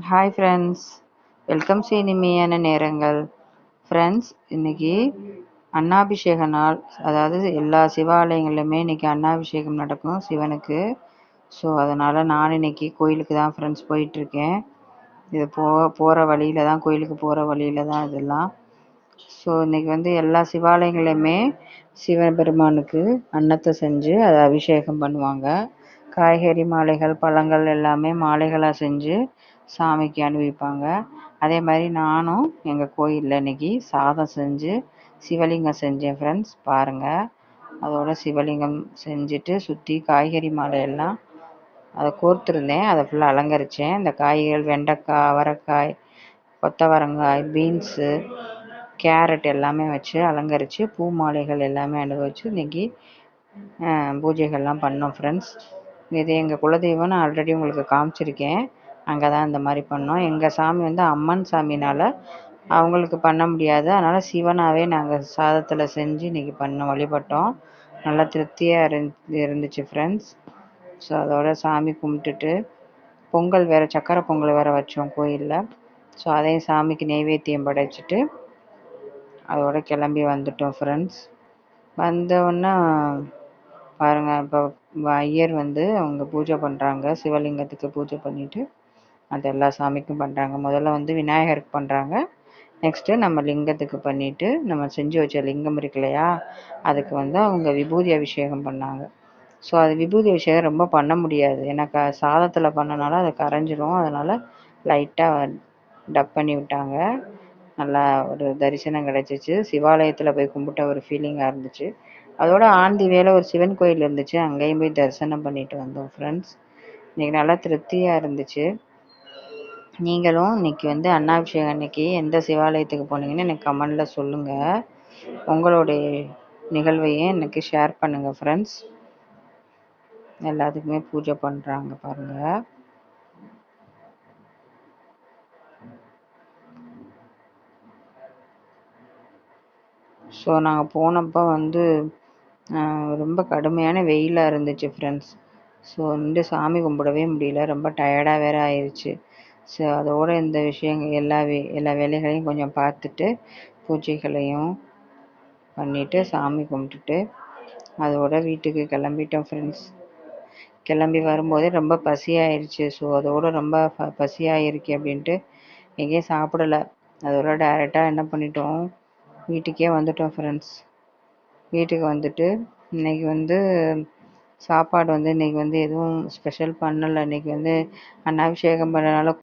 Hi friends, welcome இனிமையான நேரங்கள். Friends, இன்னைக்கு அன்னாபிஷேக நாள். அதாவது எல்லா சிவாலயங்கள்லையுமே இன்னைக்கு அன்னாபிஷேகம் நடக்கும் சிவனுக்கு. ஸோ அதனால் நான் இன்னைக்கு கோயிலுக்கு தான் ஃப்ரெண்ட்ஸ் போயிட்டுருக்கேன். இது போகிற வழியில் தான், கோயிலுக்கு போகிற வழியில் தான் இதெல்லாம். ஸோ இன்னைக்கு எல்லா சிவாலயங்களையுமே சிவபெருமானுக்கு அன்னத்தை செஞ்சு அதை அபிஷேகம் பண்ணுவாங்க. காய்கறி மாலைகள், பழங்கள் எல்லாமே மாலைகளாக செஞ்சு சாமிக்கு அனுப்பிப்பாங்க. அதே மாதிரி நானும் எங்கள் கோயிலில் இன்னைக்கு சாதம் செஞ்சு சிவலிங்கம் செஞ்சேன் ஃப்ரெண்ட்ஸ். பாருங்கள், அதோட சிவலிங்கம் செஞ்சுட்டு சுற்றி காய்கறி மாலையெல்லாம் அதை கோர்த்துருந்தேன். அதை ஃபுல்லாக அலங்கரித்தேன். இந்த காய்கள் வெண்டைக்காய், அவரைக்காய், கொத்தவரங்காய், பீன்ஸு, கேரட் எல்லாமே வச்சு அலங்கரித்து பூ மாலைகள் எல்லாமே அனுபவிச்சு இன்றைக்கி பூஜைகள்லாம் பண்ணோம் ஃப்ரெண்ட்ஸ். இது எங்கள் குலதெய்வம்னு ஆல்ரெடி உங்களுக்கு காமிச்சிருக்கேன். அங்கே தான் இந்த மாதிரி பண்ணோம். எங்கள் சாமி அம்மன் சாமினால் அவங்களுக்கு பண்ண முடியாது. அதனால் சிவனாகவே நாங்கள் சாதத்தில் செஞ்சு இன்றைக்கி வழிபட்டோம். நல்லா திருப்தியாக இருந்துச்சு ஃப்ரெண்ட்ஸ். ஸோ அதோட சாமி கும்பிட்டுட்டு பொங்கல் வேறு, சக்கரை பொங்கல் வேறு வச்சோம் கோயிலில். ஸோ அதையும் சாமிக்கு நெய்வேத்தியம் படைச்சிட்டு அதோட கிளம்பி வந்துட்டோம் ஃப்ரெண்ட்ஸ். வந்தோடனே பாருங்கள், இப்போ ஐயர் அவங்க பூஜை பண்ணுறாங்க. சிவலிங்கத்துக்கு பூஜை பண்ணிவிட்டு அது எல்லா சாமிக்கும் பண்ணுறாங்க. முதல்ல விநாயகருக்கு பண்ணுறாங்க. நெக்ஸ்ட்டு நம்ம லிங்கத்துக்கு பண்ணிவிட்டு நம்ம செஞ்சு வச்ச லிங்கம் இருக்கு இல்லையா, அதுக்கு அவங்க விபூதி அபிஷேகம் பண்ணாங்க. ஸோ அது விபூதி அபிஷேகம் ரொம்ப பண்ண முடியாது, ஏன்னா சாதத்தில் பண்ணனால அது கரைஞ்சிரும். அதனால் லைட்டாக டப் பண்ணி விட்டாங்க. நல்லா ஒரு தரிசனம் கிடச்சிச்சு. சிவாலயத்தில் போய் கும்பிட்ட ஒரு ஃபீலிங்காக இருந்துச்சு. அதோட ஆந்தி வேலை ஒரு சிவன் கோயில் இருந்துச்சு, அங்கேயும் போய் தரிசனம் பண்ணிட்டு வந்தோம் ஃப்ரெண்ட்ஸ். இன்றைக்கி நல்லா திருப்தியாக இருந்துச்சு. நீங்களும் இன்றைக்கி அன்னாபிஷேகம் அன்னைக்கு எந்த சிவாலயத்துக்கு போனீங்கன்னு எனக்கு கமெண்டில் சொல்லுங்கள். உங்களுடைய நிகழ்வையும் எனக்கு ஷேர் பண்ணுங்கள் ஃப்ரெண்ட்ஸ். எல்லாத்துக்குமே பூஜை பண்ணுறாங்க பாருங்கள். ஸோ நாங்கள் போனப்போ ரொம்ப கடுமையான வெயிலாக இருந்துச்சு ஃப்ரெண்ட்ஸ். ஸோ சாமி கும்பிடவே முடியல, ரொம்ப டயர்டாக வேறு ஆயிடுச்சு. ஸோ அதோடு இந்த விஷயங்கள் எல்லா வேலைகளையும் கொஞ்சம் பார்த்துட்டு பூஜைகளையும் பண்ணிவிட்டு சாமி கும்பிட்டுட்டு அதோட வீட்டுக்கு கிளம்பிட்டோம் ஃப்ரெண்ட்ஸ். கிளம்பி வரும்போதே ரொம்ப பசியாயிருச்சு. ஸோ அதோடு ரொம்ப பசியாயிருக்கு அப்படின்ட்டு எங்கேயும் சாப்பிடலை. அதோட டைரெக்டாக என்ன பண்ணிட்டோம், வீட்டுக்கே வந்துட்டோம் ஃப்ரெண்ட்ஸ். வீட்டுக்கு வந்துட்டு இன்றைக்கி சாப்பாடு இன்றைக்கி எதுவும் ஸ்பெஷல் பண்ணலை. இன்றைக்கி அன்னாபிஷேகம் பண்ணனால